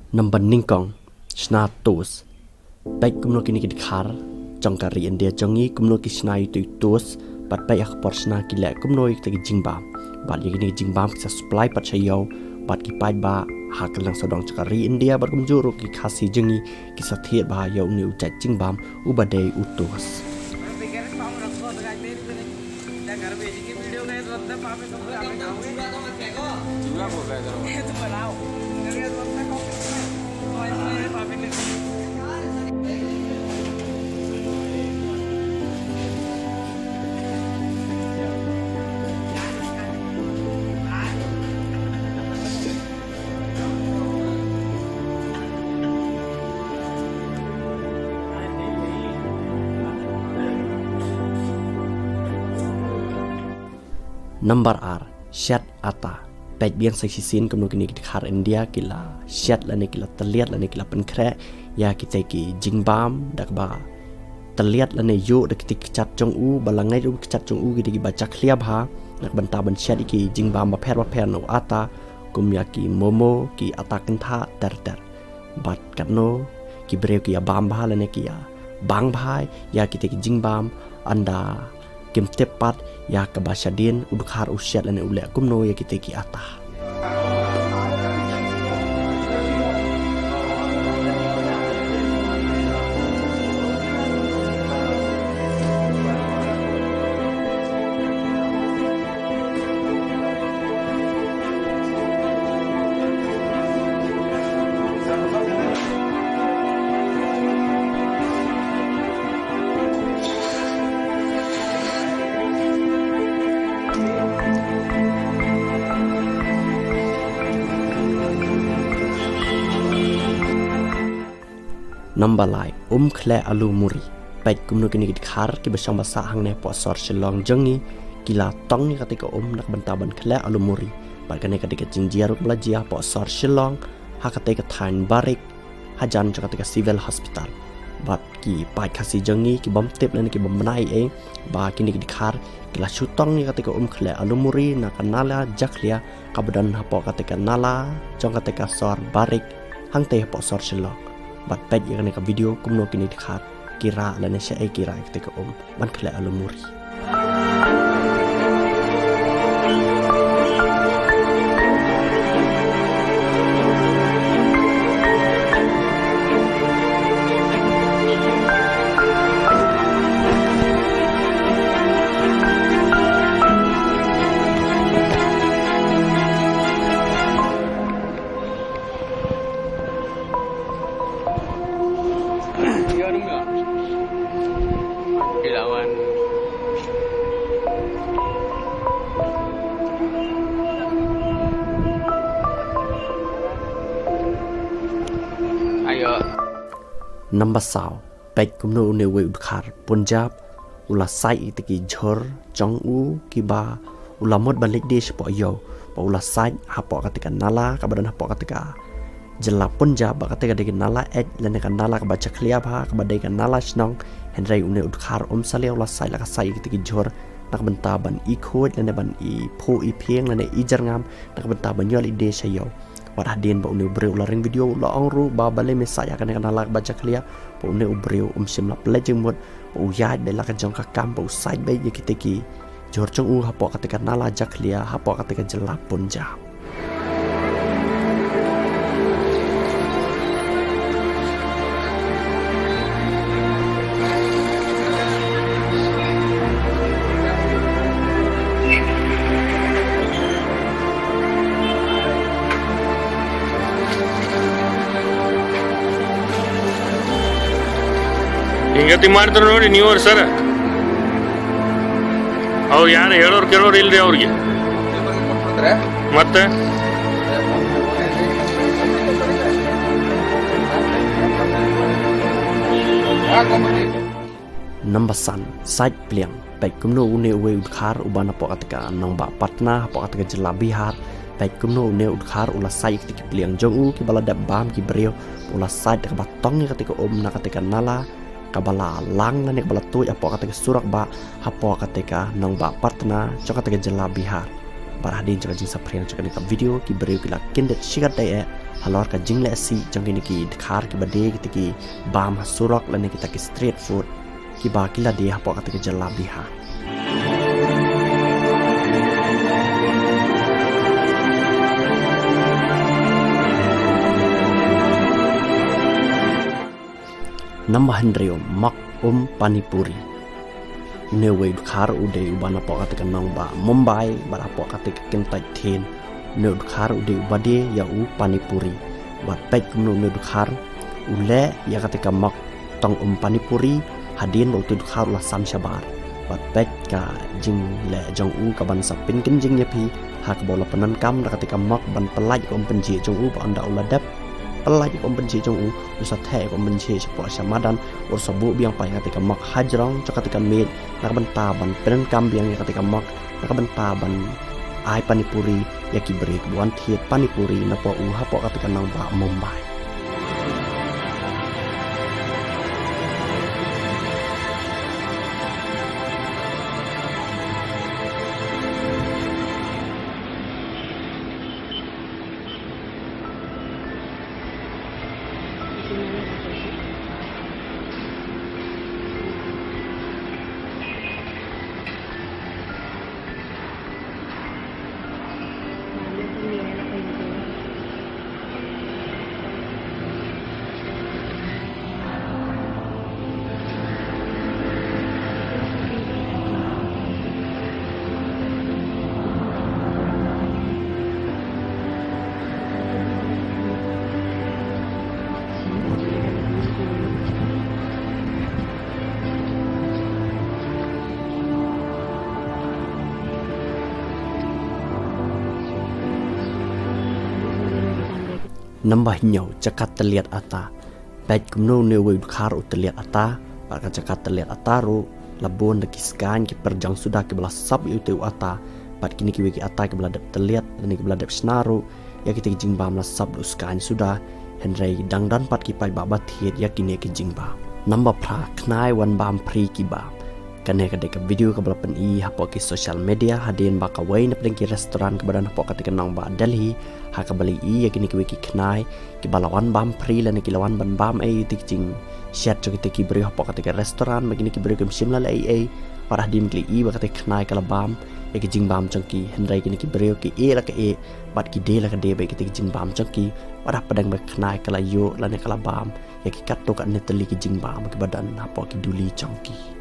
Number ningkong Shna Toast. Baik kumno kini dkhar trong kari India jongi kumno ki Shna Toast bat baik akpor Shna khleh kumno ik tegi jingbam. Bat yini jingbam ki supply pat chayo bat ki paidbah hakalang sodong kari India bat kumjuru ki khasi jengi ki sathiat bah yo ni ucai jingbam ubadai utos. Number R Shet Atta. Baik biang saksisin kumno kini dkhar India kila Shet lane kila tylliat lane kila khleh ya kita ki jingbam dak ba tylliat lane yo dak tik chat jong u balangai u chat jong u ki ba jakhlia bha nak banta ban Shet ki jingbam ba pher no ata kum ya ki momo ki ata kentha dar bat katno ki breu ki bam bha lane ki ya bang bhai ya kita ki jingbam anda kim tepat ya kebasyadin dkhar usyat lane ule kumno ya kita ki ata. Number lai khleh alumuri. Baik kumno kini dkhar ki besang basa hang ne posor shilong jengi kila tong ni ketika nak bentaban khleh alumuri. Bat kane ketika jingjia ruk belajia posor shilong ha ketika thain barik hajan ketika civil hospital. Bat ki pai khasi jengi ki bom tip lan ki bom menai ba kini dkhar kila shutong ni ketika khleh alumuri na kanala jakhlia kabadan hapo ketika nala jong ketika sor barik hang te posor shilong. Bat baik yang ni video kumno kini dkhar kira lane syai kira ketika ban khleh alumuri. Number saw baik kumno ne we dkhar Punjab ula Sait tiki jhur jong u kiba ula mod balik desh po yo pa ula Sait hapo ketika nala kabadan hapo ketika jela Punjab ketika de nala lane kan nala ka jakhlia bha kabadai kan nala snong henrai une dkhar salia ula Sait la ka Sait tiki jhur nak benta ban i khoj lane ban i pho i phieng lane i jarngam nak benta ban yol i de sayo wat hadin ba une breu la ring video la ongru ba bale mesaya kan nala ka jakhlia pa une breu sim la ple jengmot pa uyai de la ka jong ka kam pa Sait bai ye kiteki jhur jong u hapo ketika nala jakhlia hapo ketika jela Punjab. ಹಿಂಗತಿ ಮಾಡ್ತಾರೆ ನೋಡಿ ನೀವು ಸರ್ ಅವ್ರು ಯಾರು ಹೇಳೋರು ಕೇಳೋರು ಇಲ್ರಿ ಅವ್ರಿಗೆ ಮತ್ತೆ Number san Sait pliang baik kumno une we dkhar ubana po ketika nong ba Patna po ketika jela Bihar baik kumno une dkhar ula Sait ketika pliang jong u ki bala dab bam ki breu ula Sait ka batong ketika na ketika nala kabala lang na nek bala tu apo ketika surak ba hapo ketika nong ba Patna jo ketika jela Bihar barhadin jaka jing sapriang jaka ni ka video ki beriu ki la Kyndit shikat dai halor ka jing lehsih jang ni ki dkhar ki bade ki ki bam hasurok la ni kita ki street food ki ba ki la dia hapo ka ki jala biha Nambah hendrio Muk Pani puri Newe dkhar ude ubana po katika nong ba Mumbai bara po katika Kyndit ten ne dkhar ude ubade ya u pani puri bat pek kumno ne dkhar ule ya katika Muk tong pani puri hadin waktu dkhar la sam shabar bat pek ka jing le jong u ka ban sapin kin jing yapi hak bola penan kam da katika Muk ban pelaj kom penji jong u ba anda uladap pelaj kom benci jong u usah the kom benci sepo samadan ur sabu biang pai ketika Muk hajrong ketika med nak benta ban penen kam biang ketika Muk nak benta ban ai pani puri yaki break buan thiet pani puri na po u ha po ketika nang ba Mumbai Nambah nyau Jaka tylliat Atta baik kumno newe dkhar tylliat Atta baka Jaka tylliat Atta ro labon de kiskan ki perjang sudah ke belah sab ute Atta bat kini ki weki Atta ke belah dep tylliat dan ke belah dep snaro ya kita jing bam la sab uskan sudah henrei dang dan pat ki paidbah bathiet ya kini ki jing ba nambah pra Khnai wan bam phree ki ba kane ka dek video ka belapan i hapo ki social media hadin baka wai na ki restoran ke badan hapo ketika nang ba Delhi ha ka bali i ya kini ki Khnai ki balawan bam phree lan ki lawan ban bam ai tik jing Shet Atta ki beri hapo ketika restoran begini ki beri kem simla ai parah dim kli i ba ketika Khnai kala bam ya ki jing bam changki henrai kini ki beri ki la ka e bat ki de la ka de ba ki jing bam changki parah padang ba Khnai kala yo lan kala bam ya ki kat to ka ne teli ki jing bam ki badan hapo ki duli changki